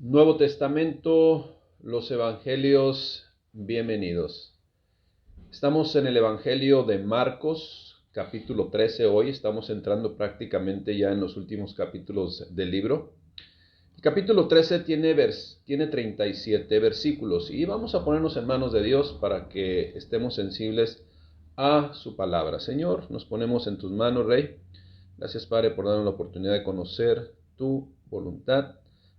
Nuevo Testamento, los Evangelios, bienvenidos. Estamos en el Evangelio de Marcos, capítulo 13 hoy. Estamos entrando prácticamente ya en los últimos capítulos del libro. El capítulo 13 tiene 37 versículos y vamos a ponernos en manos de Dios para que estemos sensibles a su palabra. Señor, nos ponemos en tus manos, Rey. Gracias, Padre, por darnos la oportunidad de conocer tu voluntad,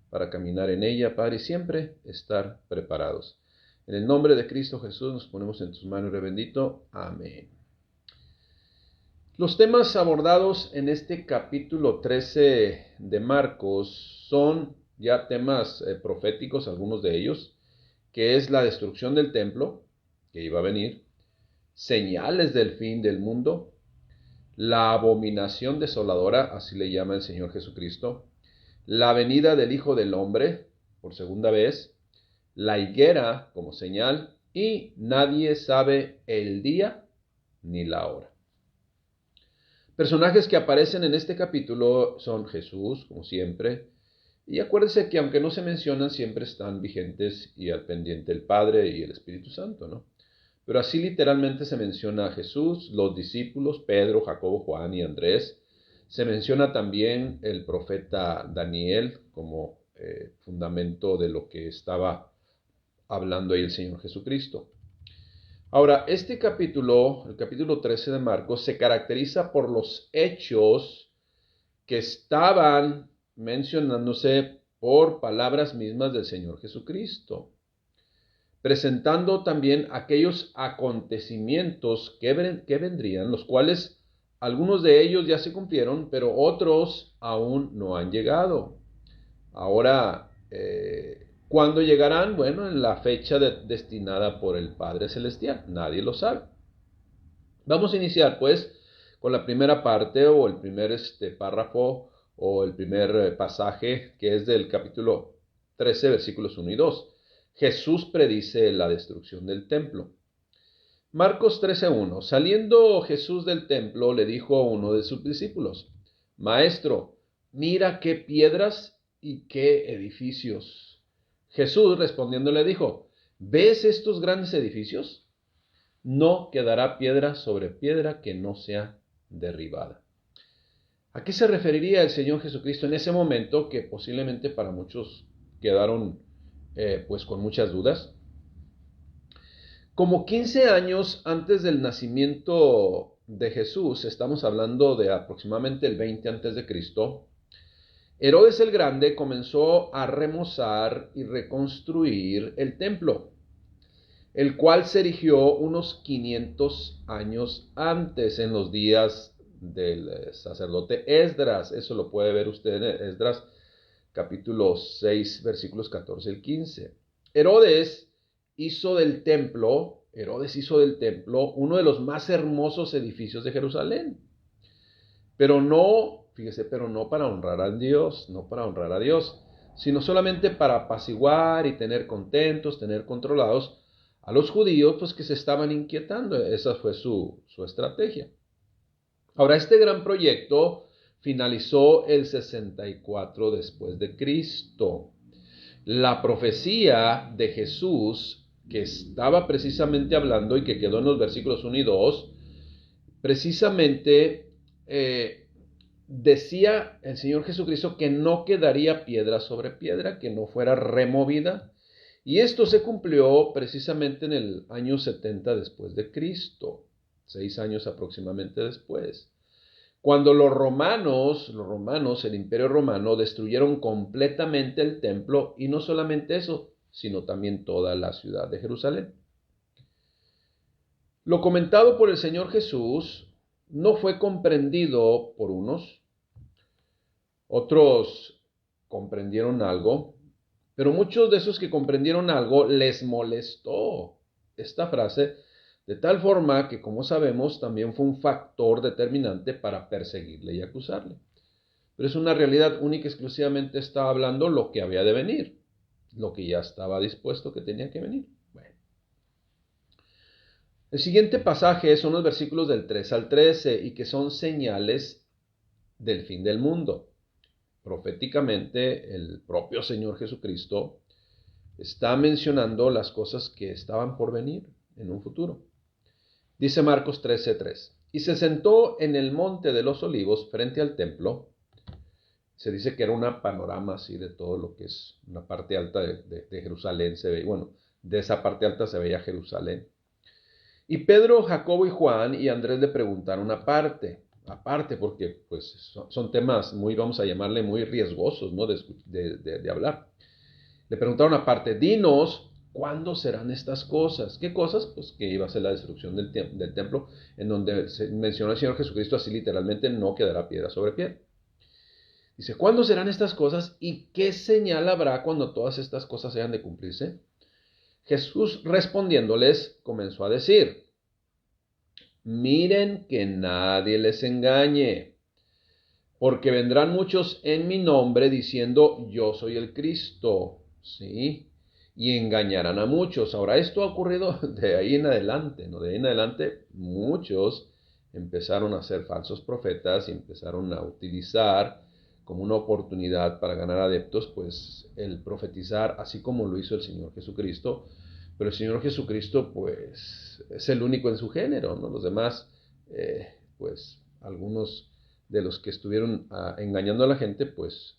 para caminar en ella, Padre, y siempre estar preparados. En el nombre de Cristo Jesús nos ponemos en tus manos, Rey bendito. Amén. Los temas abordados en este capítulo 13 de Marcos son ya temas proféticos, algunos de ellos, que es la destrucción del templo, que iba a venir, señales del fin del mundo, la abominación desoladora, así le llama el Señor Jesucristo, la venida del Hijo del Hombre, por segunda vez, la higuera como señal, y nadie sabe el día ni la hora. Personajes que aparecen en este capítulo son Jesús, como siempre, y acuérdense que aunque no se mencionan, siempre están vigentes y al pendiente el Padre y el Espíritu Santo, ¿no? Pero así literalmente se menciona a Jesús, los discípulos, Pedro, Jacobo, Juan y Andrés. Se menciona también el profeta Daniel como fundamento de lo que estaba hablando ahí el Señor Jesucristo. Ahora, este capítulo, el capítulo 13 de Marcos, se caracteriza por los hechos que estaban mencionándose por palabras mismas del Señor Jesucristo, presentando también aquellos acontecimientos que vendrían, los cuales algunos de ellos ya se cumplieron, pero otros aún no han llegado. Ahora, ¿cuándo llegarán? Bueno, en la fecha destinada por el Padre Celestial. Nadie lo sabe. Vamos a iniciar, pues, con la primera parte o el primer párrafo o el primer pasaje que es del capítulo 13, versículos 1 y 2. Jesús predice la destrucción del templo. Marcos 13:1. Saliendo Jesús del templo, le dijo a uno de sus discípulos: Maestro, mira qué piedras y qué edificios. Jesús respondiendo le dijo: ¿Ves estos grandes edificios? No quedará piedra sobre piedra que no sea derribada. ¿A qué se referiría el Señor Jesucristo en ese momento que posiblemente para muchos quedaron pues con muchas dudas? Como 15 años antes del nacimiento de Jesús, estamos hablando de aproximadamente el 20 antes de Cristo, Herodes el Grande comenzó a remozar y reconstruir el templo, el cual se erigió unos 500 años antes, en los días del sacerdote Esdras. Eso lo puede ver usted en Esdras capítulo 6, versículos 14 al 15. Herodes hizo del templo uno de los más hermosos edificios de Jerusalén. Pero no, fíjese, pero no para honrar a Dios, no para honrar a Dios, sino solamente para apaciguar y tener contentos, tener controlados a los judíos, pues que se estaban inquietando. Esa fue su estrategia. Ahora, este gran proyecto finalizó el 64 después de Cristo. La profecía de Jesús, que estaba precisamente hablando y que quedó en los versículos 1 y 2, precisamente decía el Señor Jesucristo que no quedaría piedra sobre piedra, que no fuera removida. Y esto se cumplió precisamente en el año 70 después de Cristo, 6 años aproximadamente después, cuando los romanos, el Imperio Romano, destruyeron completamente el templo, y no solamente eso, sino también toda la ciudad de Jerusalén. Lo comentado por el Señor Jesús no fue comprendido por unos, otros comprendieron algo, pero muchos de esos que comprendieron algo les molestó esta frase, de tal forma que, como sabemos, también fue un factor determinante para perseguirle y acusarle. Pero es una realidad única y exclusivamente estaba hablando lo que había de venir, lo que ya estaba dispuesto que tenía que venir. Bueno. El siguiente pasaje son los versículos del 3 al 13 y que son señales del fin del mundo. proféticamente el propio Señor Jesucristo está mencionando las cosas que estaban por venir en un futuro. Dice Marcos 13:3. Y se sentó en el monte de los olivos frente al templo. Se dice que era un panorama así de todo lo que es una parte alta de Jerusalén. De esa parte alta se veía Jerusalén. Y Pedro, Jacobo y Juan y Andrés le preguntaron aparte, porque pues son temas muy, vamos a llamarle, muy riesgosos, ¿no? de hablar. Le preguntaron aparte, dinos, ¿cuándo serán estas cosas? ¿Qué cosas? Pues que iba a ser la destrucción del templo, en donde se menciona el Señor Jesucristo así literalmente, no quedará piedra sobre piedra. Dice, ¿cuándo serán estas cosas y qué señal habrá cuando todas estas cosas hayan de cumplirse? Jesús respondiéndoles comenzó a decir, miren que nadie les engañe, porque vendrán muchos en mi nombre diciendo yo soy el Cristo, ¿sí? Y engañarán a muchos. Ahora esto ha ocurrido de ahí en adelante, ¿no? De ahí en adelante muchos empezaron a ser falsos profetas y empezaron a utilizar como una oportunidad para ganar adeptos, pues el profetizar, así como lo hizo el Señor Jesucristo. Pero el Señor Jesucristo, pues, es el único en su género, ¿no? Los demás, pues, algunos de los que estuvieron engañando a la gente, pues,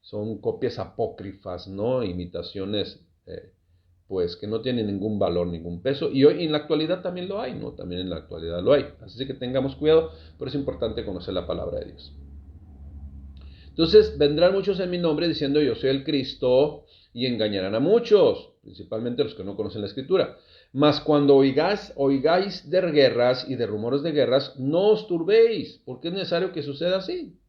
son copias apócrifas, ¿no? Imitaciones, pues, que no tienen ningún valor, ningún peso. Y hoy en la actualidad también lo hay, ¿no? También en la actualidad lo hay. Así que tengamos cuidado, pero es importante conocer la palabra de Dios. Entonces vendrán muchos en mi nombre diciendo yo soy el Cristo y engañarán a muchos, principalmente los que no conocen la Escritura. Mas cuando oigáis de guerras y de rumores de guerras, no os turbéis, porque es necesario que suceda así.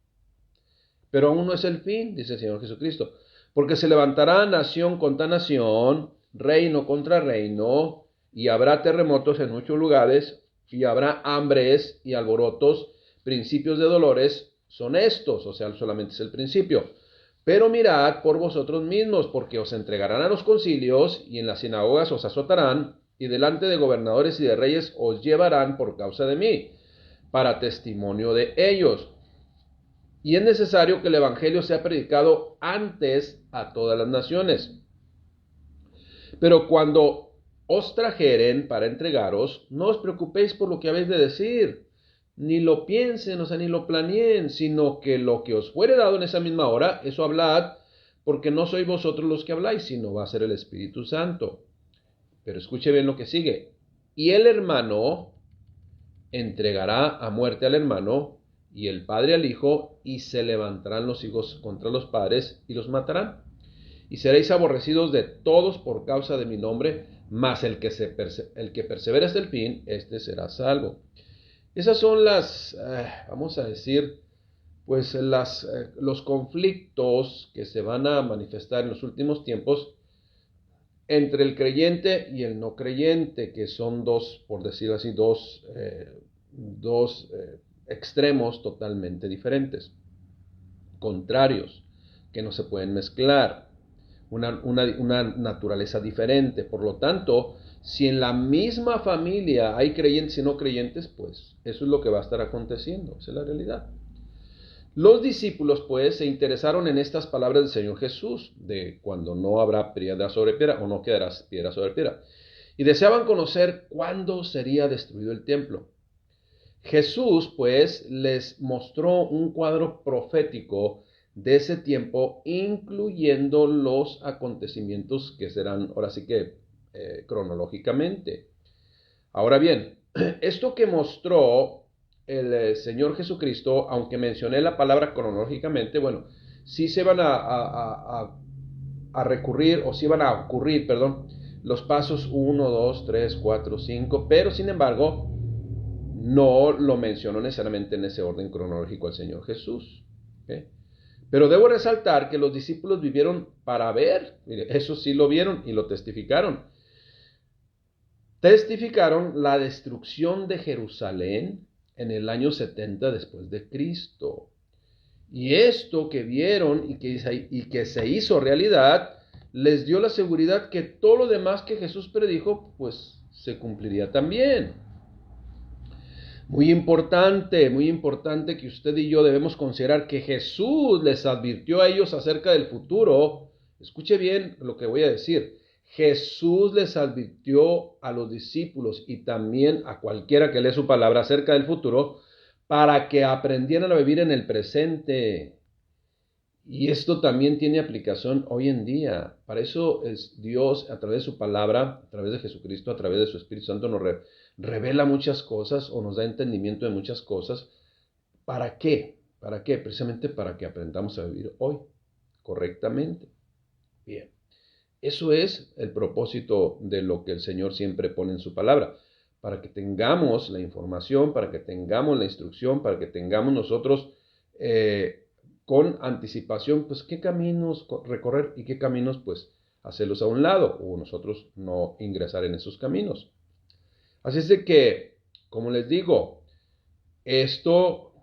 Pero aún no es el fin, dice el Señor Jesucristo, porque se levantará nación contra nación, reino contra reino, y habrá terremotos en muchos lugares, y habrá hambres y alborotos, principios de dolores, son estos, o sea, solamente es el principio. Pero mirad por vosotros mismos, porque os entregarán a los concilios, y en las sinagogas os azotarán, y delante de gobernadores y de reyes os llevarán por causa de mí, para testimonio de ellos. Y es necesario que el evangelio sea predicado antes a todas las naciones. Pero cuando os trajeren para entregaros, no os preocupéis por lo que habéis de decir, ni lo piensen, o sea, ni lo planeen, sino que lo que os fuere dado en esa misma hora, eso hablad, porque no sois vosotros los que habláis, sino va a ser el Espíritu Santo. Pero escuche bien lo que sigue. Y el hermano entregará a muerte al hermano, y el padre al hijo, y se levantarán los hijos contra los padres, y los matarán. Y seréis aborrecidos de todos por causa de mi nombre, mas el que persevere hasta el fin, este será salvo. Esas son las, vamos a decir, pues los conflictos que se van a manifestar en los últimos tiempos entre el creyente y el no creyente, que son dos, por decirlo así, dos extremos totalmente diferentes, contrarios, que no se pueden mezclar, una naturaleza diferente. Por lo tanto, si en la misma familia hay creyentes y no creyentes, pues eso es lo que va a estar aconteciendo, esa es la realidad. Los discípulos, pues, se interesaron en estas palabras del Señor Jesús, de cuando no habrá piedra sobre piedra o no quedará piedra sobre piedra, y deseaban conocer cuándo sería destruido el templo. Jesús, pues, les mostró un cuadro profético de ese tiempo, incluyendo los acontecimientos que serán, ahora sí que, cronológicamente. Ahora bien, esto que mostró el Señor Jesucristo, aunque mencioné la palabra cronológicamente, bueno, sí se van a recurrir, o sí van a ocurrir, los pasos 1, 2, 3, 4, 5, pero sin embargo, no lo mencionó necesariamente en ese orden cronológico el Señor Jesús. ¿Okay? Pero debo resaltar que los discípulos vivieron para ver, mire, eso sí lo vieron y lo testificaron. Testificaron la destrucción de Jerusalén en el año 70 después de Cristo. Y esto que vieron y que se hizo realidad, les dio la seguridad que todo lo demás que Jesús predijo, pues se cumpliría también. muy importante que usted y yo debemos considerar que Jesús les advirtió a ellos acerca del futuro. Escuche bien lo que voy a decir. Jesús les advirtió a los discípulos y también a cualquiera que lee su palabra acerca del futuro para que aprendieran a vivir en el presente. Y esto también tiene aplicación hoy en día. Para eso es Dios, a través de su palabra, a través de Jesucristo, a través de su Espíritu Santo, nos revela muchas cosas o nos da entendimiento de muchas cosas. ¿Para qué? ¿Para qué? Precisamente para que aprendamos a vivir hoy correctamente. Bien. Eso es el propósito de lo que el Señor siempre pone en su palabra. Para que tengamos la información, para que tengamos la instrucción, para que tengamos nosotros con anticipación, pues qué caminos recorrer y qué caminos pues hacerlos a un lado o nosotros no ingresar en esos caminos. Así es de que, como les digo, esto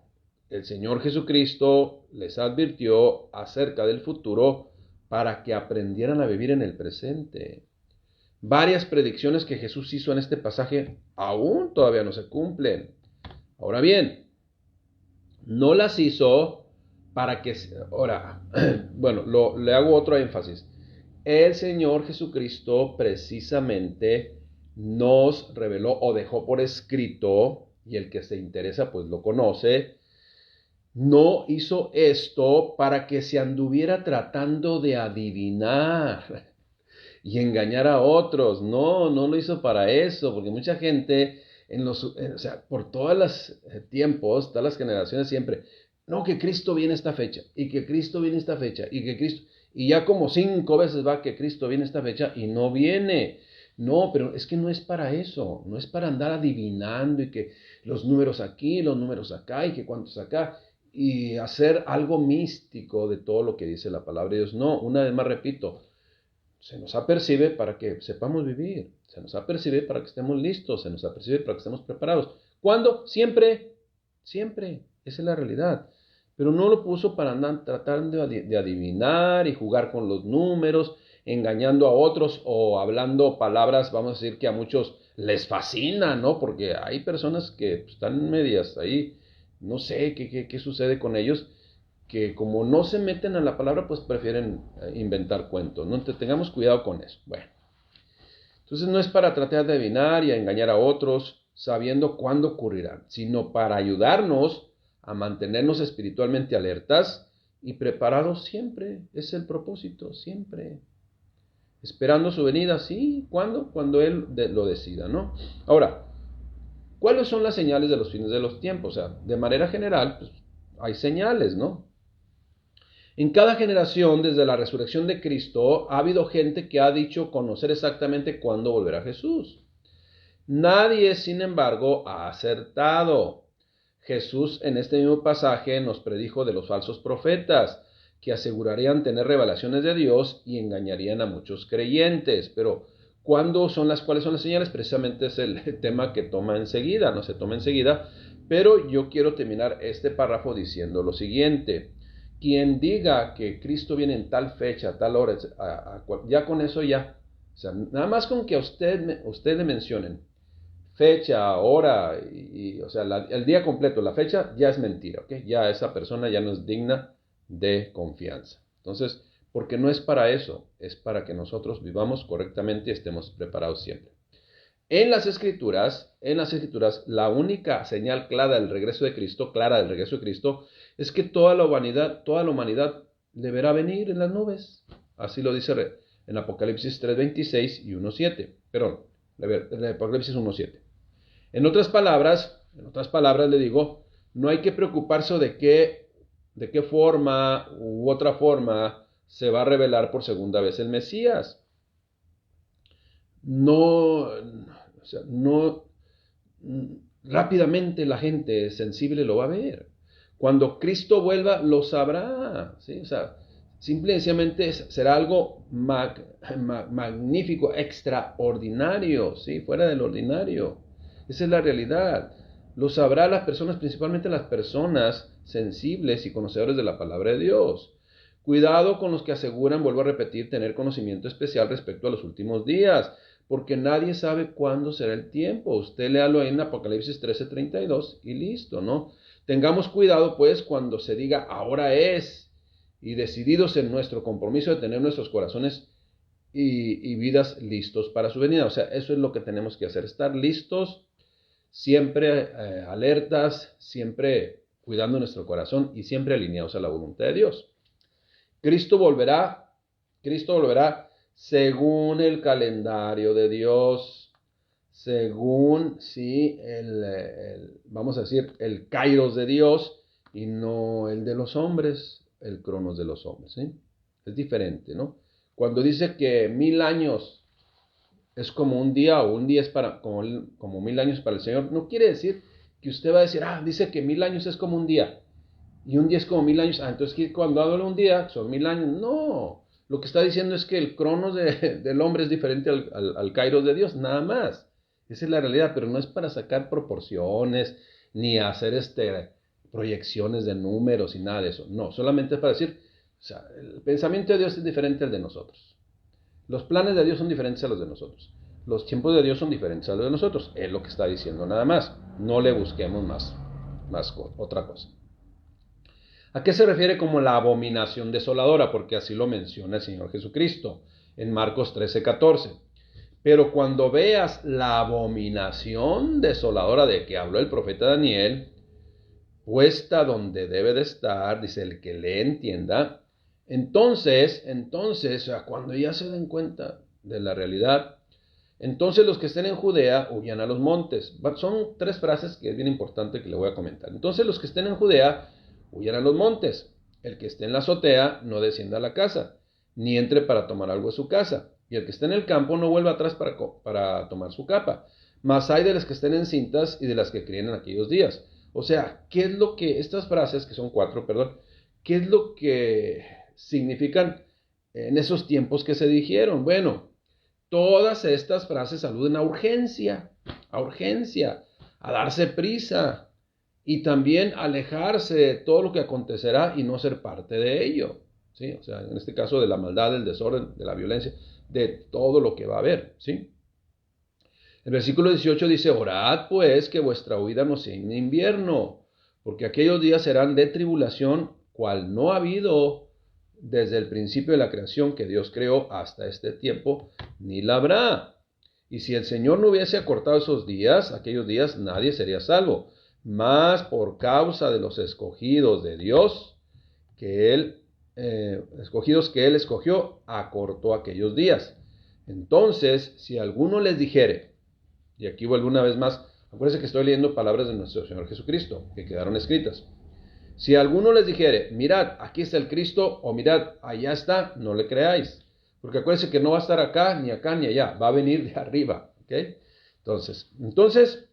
el Señor Jesucristo les advirtió acerca del futuro para que aprendieran a vivir en el presente. Varias predicciones que Jesús hizo en este pasaje aún todavía no se cumplen. Ahora bien, no las hizo para que... Ahora, bueno, le hago otro énfasis. El Señor Jesucristo precisamente nos reveló o dejó por escrito, y el que se interesa pues lo conoce, no hizo esto para que se anduviera tratando de adivinar y engañar a otros. No lo hizo para eso, porque mucha gente, por todos los tiempos, todas las generaciones siempre, no, que Cristo viene esta fecha, y que Cristo viene esta fecha, y que Cristo, y ya como 5 veces va que Cristo viene esta fecha y no viene. No, pero es que no es para eso, no es para andar adivinando y que los números aquí, los números acá, y que cuántos acá, y hacer algo místico de todo lo que dice la palabra de Dios. No, una vez más repito, se nos apercibe para que sepamos vivir, se nos apercibe para que estemos listos, se nos apercibe para que estemos preparados. ¿Cuándo? Siempre, siempre, esa es la realidad. Pero no lo puso para andar tratando de adivinar y jugar con los números, engañando a otros o hablando palabras, vamos a decir que a muchos les fascina, ¿no? Porque hay personas que están medias ahí, no sé qué sucede con ellos, que como no se meten a la palabra, pues prefieren inventar cuentos, ¿no? Entonces tengamos cuidado con eso. Bueno, entonces no es para tratar de adivinar y a engañar a otros, sabiendo cuándo ocurrirán, sino para ayudarnos a mantenernos espiritualmente alertas y preparados siempre. Es el propósito, siempre. Esperando su venida, sí. ¿Cuándo? Cuando Él lo decida, ¿no? Ahora, ¿cuáles son las señales de los fines de los tiempos? O sea, de manera general, pues, hay señales, ¿no? En cada generación, desde la resurrección de Cristo, ha habido gente que ha dicho conocer exactamente cuándo volverá Jesús. Nadie, sin embargo, ha acertado. Jesús en este mismo pasaje nos predijo de los falsos profetas, que asegurarían tener revelaciones de Dios y engañarían a muchos creyentes. Pero, ¿cuáles son las señales? Precisamente es el tema que toma enseguida, no se toma enseguida, pero yo quiero terminar este párrafo diciendo lo siguiente. Quien diga que Cristo viene en tal fecha, tal hora, ya con eso ya, o sea, nada más con que a usted le mencionen fecha, hora, o sea, el día completo, la fecha, ya es mentira, ¿ok? Ya esa persona ya no es digna de confianza. Entonces, porque no es para eso, es para que nosotros vivamos correctamente y estemos preparados siempre. En las escrituras, la única señal clara del regreso de Cristo, es que toda la humanidad deberá venir en las nubes. Así lo dice en Apocalipsis 3:26 y 1:7. Perdón, en Apocalipsis 1:7. En otras palabras le digo, no hay que preocuparse de qué forma u otra forma se va a revelar por segunda vez el Mesías. No, rápidamente la gente sensible lo va a ver. Cuando Cristo vuelva, lo sabrá, ¿sí? O sea, simplemente será algo magnífico, extraordinario, ¿sí? Fuera del ordinario. Esa es la realidad. Lo sabrá las personas, principalmente las personas sensibles y conocedores de la palabra de Dios. Cuidado con los que aseguran, vuelvo a repetir, tener conocimiento especial respecto a los últimos días, porque nadie sabe cuándo será el tiempo. Usted léalo ahí en Apocalipsis 13:32 y listo, ¿no? Tengamos cuidado, pues, cuando se diga ahora es, y decididos en nuestro compromiso de tener nuestros corazones y vidas listos para su venida. O sea, eso es lo que tenemos que hacer, estar listos, siempre alertas, siempre cuidando nuestro corazón y siempre alineados a la voluntad de Dios. Cristo volverá según el calendario de Dios, según, sí, vamos a decir, el kairos de Dios y no el de los hombres, el cronos de los hombres, ¿sí? Es diferente, ¿no? Cuando dice que 1000 años es como un día o un día es como 1000 años para el Señor, no quiere decir que usted va a decir, dice que 1000 años es como un día y un día es como 1000 años, entonces cuando habla un día son 1000 años. No, lo que está diciendo es que el cronos del hombre es diferente al kairos de Dios, nada más. Esa es la realidad, pero no es para sacar proporciones ni hacer proyecciones de números y nada de eso. No, solamente es para decir, o sea, el pensamiento de Dios es diferente al de nosotros. Los planes de Dios son diferentes a los de nosotros. Los tiempos de Dios son diferentes a los de nosotros. Es lo que está diciendo nada más. No le busquemos más otra cosa. ¿A qué se refiere como la abominación desoladora? Porque así lo menciona el Señor Jesucristo en Marcos 13:14. Pero cuando veas la abominación desoladora de que habló el profeta Daniel, puesta donde debe de estar, dice el que le entienda, entonces, o sea, cuando ya se den cuenta de la realidad, entonces los que estén en Judea huyan a los montes. Son 3 frases que es bien importante que le voy a comentar. Entonces los que estén en Judea huyan a los montes. El que esté en la azotea no descienda a la casa, ni entre para tomar algo de su casa. Y el que esté en el campo no vuelva atrás para tomar su capa. Mas hay de las que estén encintas y de las que críen en aquellos días. O sea, ¿qué es lo que estas frases, que son 4, qué es lo que significan en esos tiempos que se dijeron? Bueno, todas estas frases aluden a urgencia, a darse prisa y también alejarse de todo lo que acontecerá y no ser parte de ello, ¿sí? O sea, en este caso de la maldad, del desorden, de la violencia, de todo lo que va a haber, ¿sí? El versículo 18 dice, orad pues que vuestra huida no sea en invierno, porque aquellos días serán de tribulación, cual no ha habido desde el principio de la creación que Dios creó hasta este tiempo, ni la habrá. Y si el Señor no hubiese acortado esos días, aquellos días, nadie sería salvo. Mas por causa de los escogidos de Dios, que Él escogió, acortó aquellos días. Entonces, si alguno les dijere, y aquí vuelvo una vez más, acuérdense que estoy leyendo palabras de nuestro Señor Jesucristo, que quedaron escritas. Si alguno les dijere, mirad, aquí está el Cristo, o mirad, allá está, no le creáis. Porque acuérdense que no va a estar acá, ni allá, va a venir de arriba. ¿Okay? Entonces,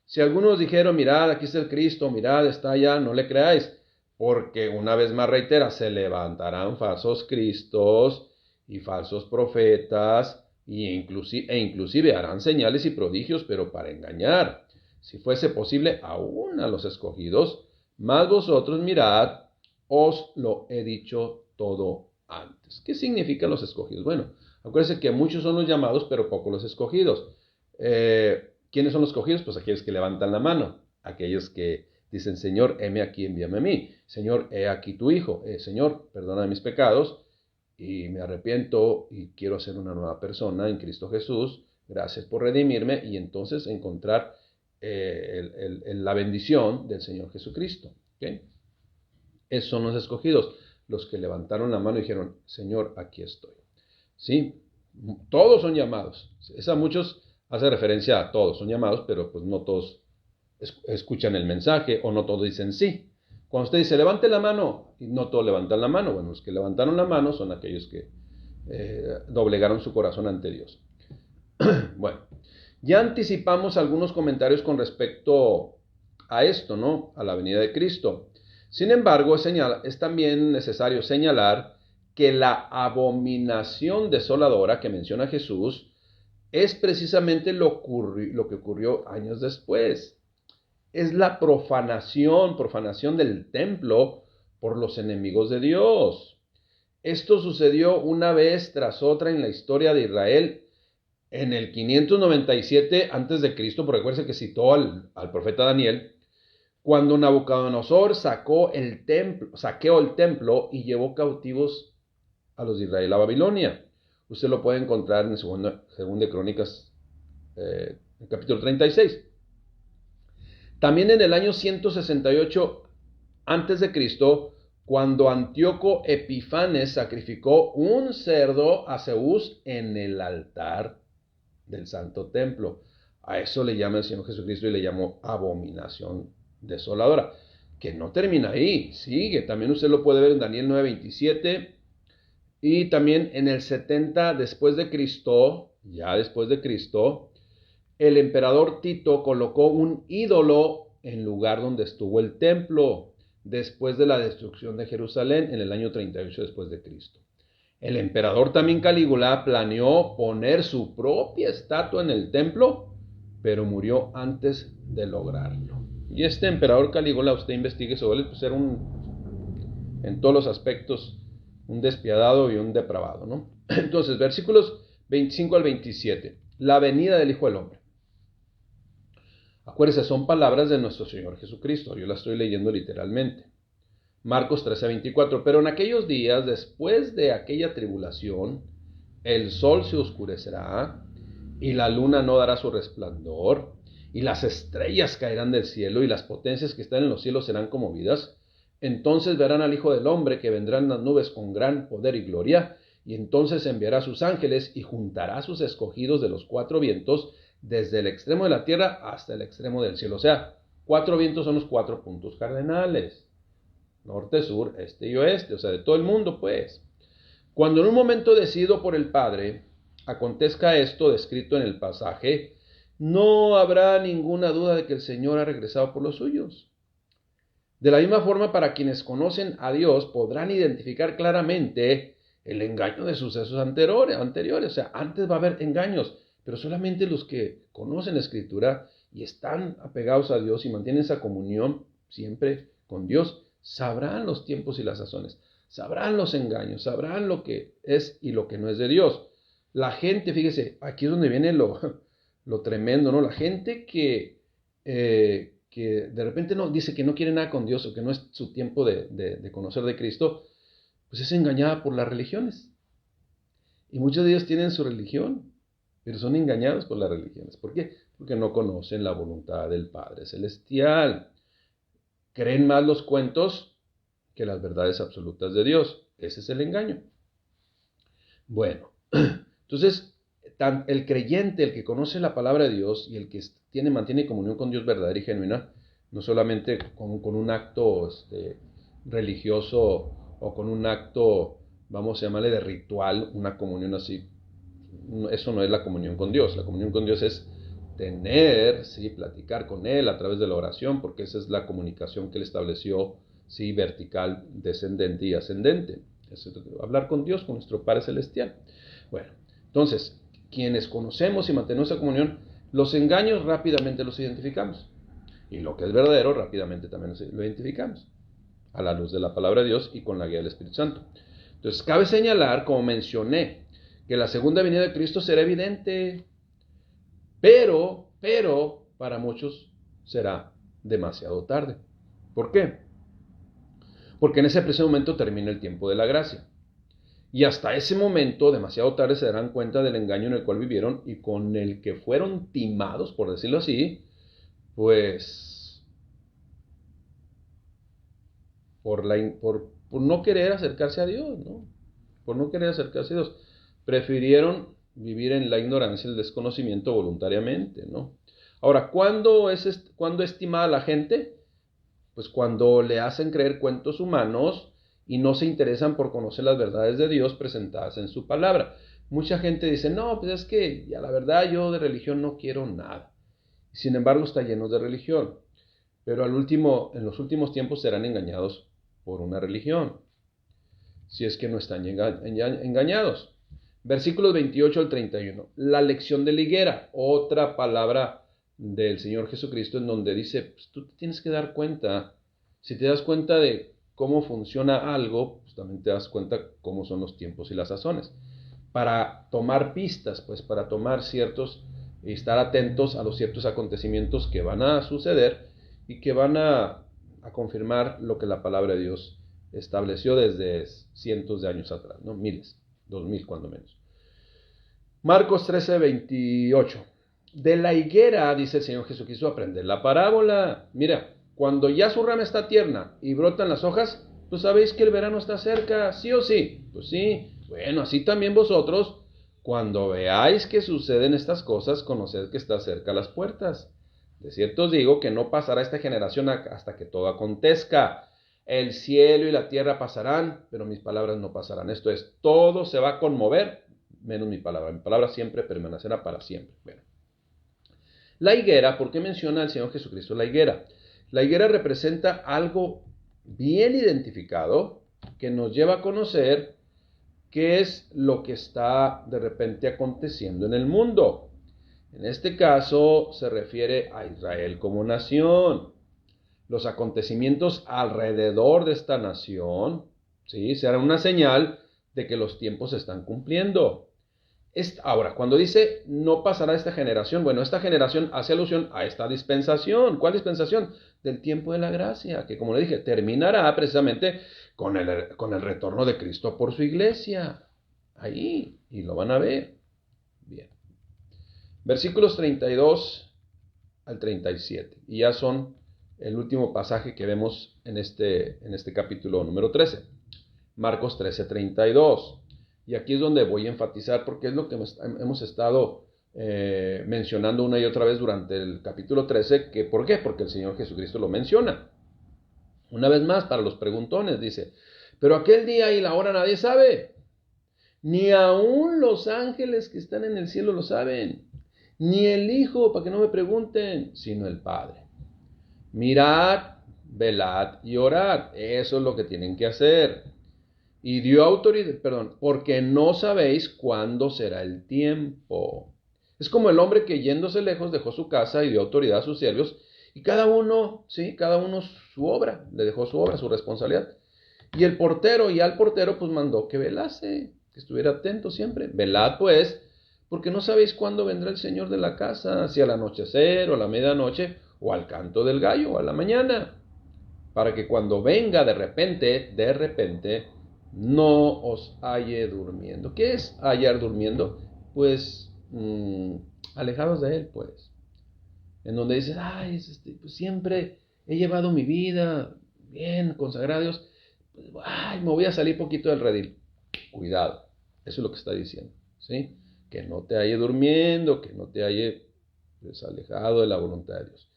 si algunos dijeron, mirad, aquí está el Cristo, mirad, está allá, no le creáis. Porque una vez más reitera, se levantarán falsos cristos y falsos profetas, e inclusive harán señales y prodigios, pero para engañar, si fuese posible, aún a los escogidos. Mas vosotros mirad, os lo he dicho todo antes. ¿Qué significan los escogidos? Bueno, acuérdense que muchos son los llamados, pero pocos los escogidos. ¿Quiénes son los escogidos? Pues aquellos que levantan la mano, aquellos que dicen, Señor, heme aquí, envíame a mí. Señor, he aquí tu hijo. Señor, perdona mis pecados y me arrepiento y quiero ser una nueva persona en Cristo Jesús. Gracias por redimirme y entonces encontrar la bendición del Señor Jesucristo. ¿Okay? Esos son los escogidos, los que levantaron la mano y dijeron, Señor, aquí estoy. ¿Sí? Todos son llamados. Muchos hace referencia a todos, son llamados, pero pues no todos escuchan el mensaje o no todos dicen sí. Cuando usted dice, levante la mano, y no todos levantan la mano, bueno, los que levantaron la mano son aquellos que doblegaron su corazón ante Dios. Bueno, ya anticipamos algunos comentarios con respecto a esto, ¿no? A la venida de Cristo. Sin embargo, es también necesario señalar que la abominación desoladora que menciona Jesús es precisamente lo que ocurrió años después. Es la profanación del templo por los enemigos de Dios. Esto sucedió una vez tras otra en la historia de Israel en el 597 antes de Cristo, porque recuerden que citó al profeta Daniel, cuando Nabucodonosor saqueó el templo y llevó cautivos a los de Israel a Babilonia. Usted lo puede encontrar en Segunda de Crónicas, el capítulo 36. También en el año 168 antes de Cristo, cuando Antíoco Epifanes sacrificó un cerdo a Zeus en el altar del Santo Templo. A eso le llama el Señor Jesucristo y le llamó abominación desoladora. Que no termina ahí, sigue. También usted lo puede ver en Daniel 9:27 y también en el 70 después de Cristo, ya después de Cristo, el emperador Tito colocó un ídolo en lugar donde estuvo el templo después de la destrucción de Jerusalén en el año 38 después de Cristo. El emperador también Calígula planeó poner su propia estatua en el templo, pero murió antes de lograrlo. Y este emperador Calígula, usted investigue sobre él, pues era en todos los aspectos, un despiadado y un depravado, ¿no? Entonces, versículos 25 al 27, la venida del Hijo del Hombre. Acuérdense, son palabras de nuestro Señor Jesucristo, yo las estoy leyendo literalmente. Marcos 13:24, pero en aquellos días, después de aquella tribulación, el sol se oscurecerá y la luna no dará su resplandor y las estrellas caerán del cielo y las potencias que están en los cielos serán conmovidas. Entonces verán al Hijo del Hombre que vendrá en las nubes con gran poder y gloria, y entonces enviará a sus ángeles y juntará a sus escogidos de los cuatro vientos, desde el extremo de la tierra hasta el extremo del cielo. O sea, cuatro vientos son los 4 puntos cardenales: norte, sur, este y oeste, o sea, de todo el mundo, pues. Cuando en un momento decidido por el Padre acontezca esto descrito en el pasaje, no habrá ninguna duda de que el Señor ha regresado por los suyos. De la misma forma, para quienes conocen a Dios, podrán identificar claramente el engaño de sucesos anteriores. O sea, antes va a haber engaños, pero solamente los que conocen la Escritura y están apegados a Dios y mantienen esa comunión siempre con Dios, sabrán los tiempos y las sazones, sabrán los engaños, sabrán lo que es y lo que no es de Dios. La gente, fíjese, aquí es donde viene lo tremendo, ¿no? La gente que de repente no dice que no quiere nada con Dios o que no es su tiempo de conocer de Cristo, pues es engañada por las religiones. Y muchos de ellos tienen su religión, pero son engañados por las religiones. ¿Por qué? Porque no conocen la voluntad del Padre Celestial. Creen más los cuentos que las verdades absolutas de Dios. Ese es el engaño. Bueno, entonces, el creyente, el que conoce la palabra de Dios y el que mantiene comunión con Dios verdadera y genuina, no solamente con un acto religioso o con un acto, vamos a llamarle de ritual, una comunión así, eso no es la comunión con Dios. La comunión con Dios es platicar con Él a través de la oración, porque esa es la comunicación que Él estableció, vertical, descendente y ascendente. Es hablar con Dios, con nuestro Padre Celestial. Bueno, entonces, quienes conocemos y mantenemos esa comunión, los engaños rápidamente los identificamos. Y lo que es verdadero rápidamente también lo identificamos, a la luz de la palabra de Dios y con la guía del Espíritu Santo. Entonces, cabe señalar, como mencioné, que la segunda venida de Cristo será evidente, pero para muchos será demasiado tarde. ¿Por qué? Porque en ese preciso momento termina el tiempo de la gracia. Y hasta ese momento, demasiado tarde, se darán cuenta del engaño en el cual vivieron y con el que fueron timados, por decirlo así, pues por no querer acercarse a Dios, ¿no? Por no querer acercarse a Dios. Prefirieron vivir en la ignorancia y el desconocimiento voluntariamente, ¿no? Ahora, ¿cuándo es estimada la gente? Pues cuando le hacen creer cuentos humanos y no se interesan por conocer las verdades de Dios presentadas en su palabra. Mucha gente dice, no, pues es que ya la verdad yo de religión no quiero nada. Sin embargo, está lleno de religión. Pero en los últimos tiempos serán engañados por una religión, si es que no están engañados. Versículos 28 al 31. La lección de la higuera, otra palabra del Señor Jesucristo en donde dice, pues tú te tienes que dar cuenta. Si te das cuenta de cómo funciona algo, pues también te das cuenta cómo son los tiempos y las sazones. para tomar pistas, pues para tomar ciertos y estar atentos a los ciertos acontecimientos que van a suceder y que van a confirmar lo que la palabra de Dios estableció desde cientos de años atrás, ¿no? Miles, 2000 cuando menos. Marcos 13:28. De la higuera, dice el Señor Jesucristo, aprender la parábola. Mira, cuando ya su rama está tierna y brotan las hojas, pues sabéis que el verano está cerca, ¿sí o sí? Pues sí. Bueno, así también vosotros, cuando veáis que suceden estas cosas, conoced que está cerca las puertas. De cierto os digo que no pasará esta generación hasta que todo acontezca. El cielo y la tierra pasarán, pero mis palabras no pasarán. Esto es, todo se va a conmover, menos mi palabra. Mi palabra siempre permanecerá para siempre. Bueno. La higuera, ¿por qué menciona el Señor Jesucristo la higuera? La higuera representa algo bien identificado que nos lleva a conocer qué es lo que está de repente aconteciendo en el mundo. En este caso se refiere a Israel como nación. Los acontecimientos alrededor de esta nación, ¿sí?, serán una señal de que los tiempos se están cumpliendo. Ahora, cuando dice no pasará esta generación, bueno, esta generación hace alusión a esta dispensación. ¿Cuál dispensación? Del tiempo de la gracia, que como le dije, terminará precisamente con el retorno de Cristo por su iglesia. Ahí, y lo van a ver. Bien. Versículos 32 al 37. Y ya son el último pasaje que vemos en este capítulo número 13. Marcos 13:32. Y aquí es donde voy a enfatizar porque es lo que hemos estado mencionando una y otra vez durante el capítulo 13. ¿Por qué? Porque el Señor Jesucristo lo menciona. Una vez más, para los preguntones, dice, pero aquel día y la hora nadie sabe. Ni aun los ángeles que están en el cielo lo saben. Ni el Hijo, para que no me pregunten, sino el Padre. Mirad, velad y orad. Eso es lo que tienen que hacer. Y dio autoridad, porque no sabéis cuándo será el tiempo. Es como el hombre que yéndose lejos dejó su casa y dio autoridad a sus siervos, y cada uno su obra, le dejó su obra, su responsabilidad. Y al portero pues mandó que velase, que estuviera atento siempre. Velad pues, porque no sabéis cuándo vendrá el Señor de la casa, si al anochecer o a la medianoche, o al canto del gallo, o a la mañana, para que cuando venga de repente, no os halle durmiendo. ¿Qué es hallar durmiendo? Pues alejados de él, pues. En donde dices, pues siempre he llevado mi vida bien, consagrada a Dios. Pues, me voy a salir poquito del redil. Cuidado, eso es lo que está diciendo, ¿sí? Que no te halle durmiendo, que no te halle pues, alejado de la voluntad de Dios.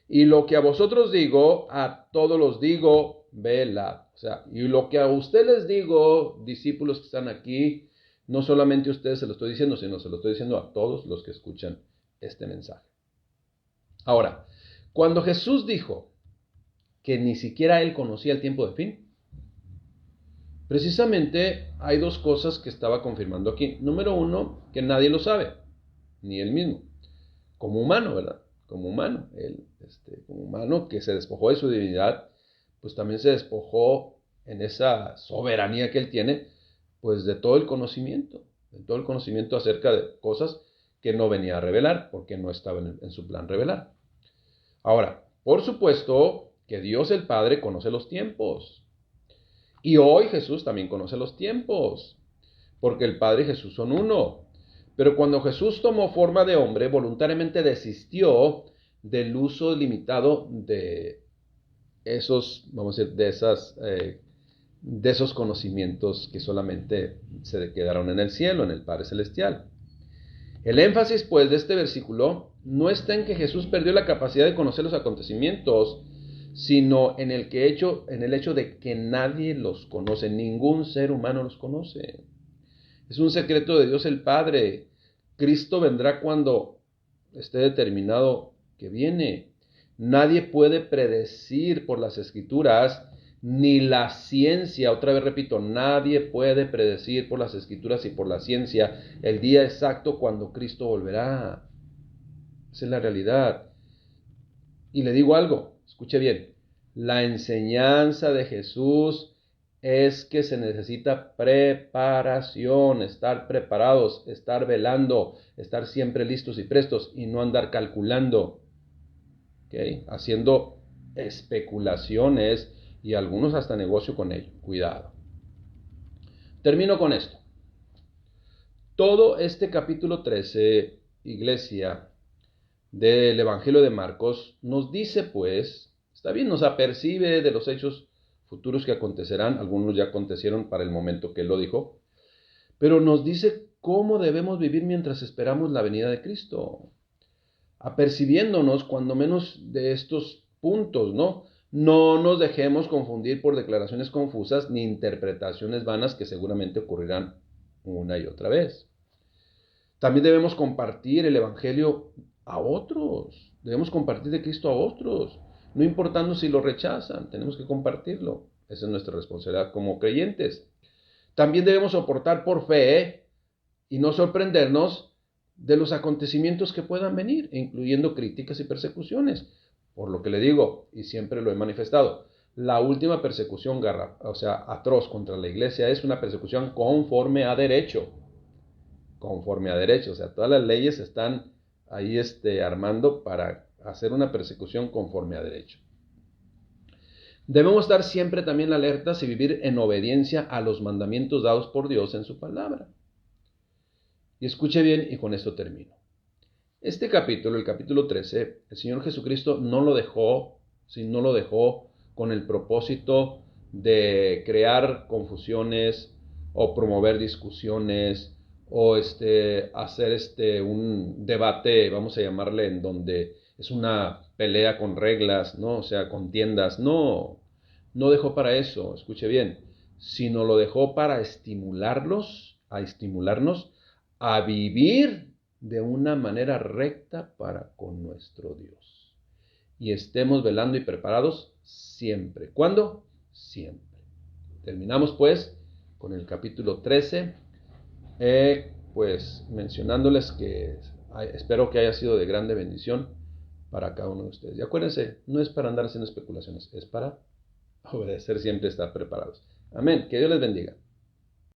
Y lo que a vosotros digo, a todos los digo, velad. O sea, y lo que a ustedes les digo, discípulos que están aquí, no solamente a ustedes se lo estoy diciendo, sino se lo estoy diciendo a todos los que escuchan este mensaje. Ahora, cuando Jesús dijo que ni siquiera él conocía el tiempo de fin, precisamente hay dos cosas que estaba confirmando aquí. Número uno, que nadie lo sabe, ni él mismo, como humano, ¿verdad? Como humano, él, como humano que se despojó de su divinidad, pues también se despojó en esa soberanía que él tiene, pues de todo el conocimiento acerca de cosas que no venía a revelar, porque no estaba en su plan revelar. Ahora, por supuesto que Dios el Padre conoce los tiempos, y hoy Jesús también conoce los tiempos, porque el Padre y Jesús son uno. Pero cuando Jesús tomó forma de hombre, voluntariamente desistió del uso limitado de esos, vamos a decir, de esos conocimientos que solamente se quedaron en el cielo, en el Padre Celestial. El énfasis, pues, de este versículo no está en que Jesús perdió la capacidad de conocer los acontecimientos, sino en el hecho de que nadie los conoce, ningún ser humano los conoce. Es un secreto de Dios el Padre. Cristo vendrá cuando esté determinado que viene. Nadie puede predecir por las Escrituras, ni la ciencia, otra vez repito, nadie puede predecir por las Escrituras y por la ciencia el día exacto cuando Cristo volverá. Esa es la realidad. Y le digo algo, escuche bien, la enseñanza de Jesús es que se necesita preparación, estar preparados, estar velando, estar siempre listos y prestos y no andar calculando, ¿okay? Haciendo especulaciones y algunos hasta negocio con ello. Cuidado. Termino con esto. Todo este capítulo 13, iglesia, del Evangelio de Marcos, nos dice pues, está bien, nos apercibe de los hechos futuros que acontecerán, algunos ya acontecieron para el momento que él lo dijo, pero nos dice cómo debemos vivir mientras esperamos la venida de Cristo, apercibiéndonos cuando menos de estos puntos, ¿no? No nos dejemos confundir por declaraciones confusas ni interpretaciones vanas que seguramente ocurrirán una y otra vez. También debemos compartir el Evangelio a otros. Debemos compartir de Cristo a otros. No importando si lo rechazan, tenemos que compartirlo. Esa es nuestra responsabilidad como creyentes. También debemos soportar por fe y no sorprendernos de los acontecimientos que puedan venir, incluyendo críticas y persecuciones. Por lo que le digo, y siempre lo he manifestado, la última persecución, atroz contra la iglesia es una persecución conforme a derecho. Conforme a derecho, o sea, todas las leyes están ahí armando para hacer una persecución conforme a derecho. Debemos estar siempre también alertas y vivir en obediencia a los mandamientos dados por Dios en su palabra. Y escuche bien, y con esto termino. Este capítulo, el capítulo 13, el Señor Jesucristo no lo dejó con el propósito de crear confusiones o promover discusiones o hacer un debate, vamos a llamarle, en donde es una pelea con reglas, ¿no? O sea, contiendas. No dejó para eso, escuche bien, sino lo dejó para estimularnos a vivir de una manera recta para con nuestro Dios. Y estemos velando y preparados siempre. ¿Cuándo? Siempre. Terminamos pues con el capítulo 13, pues mencionándoles que espero que haya sido de grande bendición para cada uno de ustedes. Y acuérdense, no es para andar haciendo especulaciones, es para obedecer siempre, estar preparados. Amén. Que Dios les bendiga.